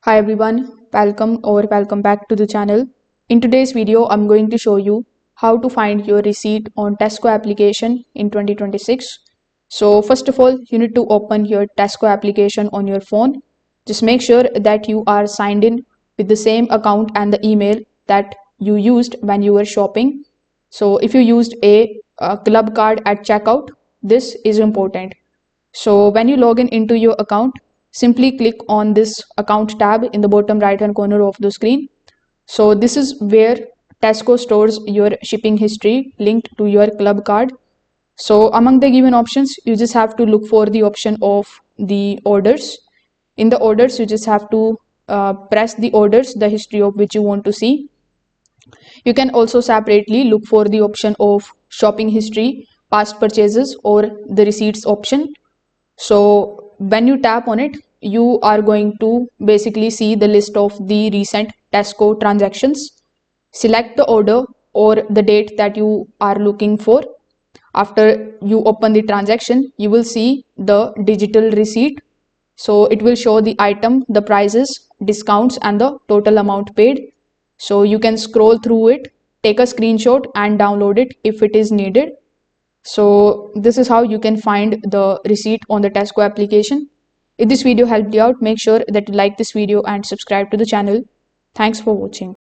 Hi everyone, welcome back to the channel. In today's video, I'm going to show you how to find your receipt on Tesco application in 2026. So first of all, you need to open your Tesco application on your phone. Just make sure that you are signed in with the same account and the email that you used when you were shopping. So if you used a club card at checkout, this is important. So when you log in into your account, simply click on this account tab in the bottom right hand corner of the screen. So this is where Tesco stores your shipping history linked to your club card. So among the given options, you just have to look for the option of the orders. In the orders, you just have to press the orders, the history of which you want to see. You can also separately look for the option of shopping history, past purchases, or the receipts option. So when you tap on it, you are going to basically see the list of the recent Tesco transactions. Select the order or the date that you are looking for. After you open the transaction, you will see the digital receipt. So it will show the item, the prices, discounts, and the total amount paid. So you can scroll through it, take a screenshot, and download it if it is needed. So this is how you can find the receipt on the Tesco application. If this video helped you out, make sure that you like this video and subscribe to the channel. Thanks for watching.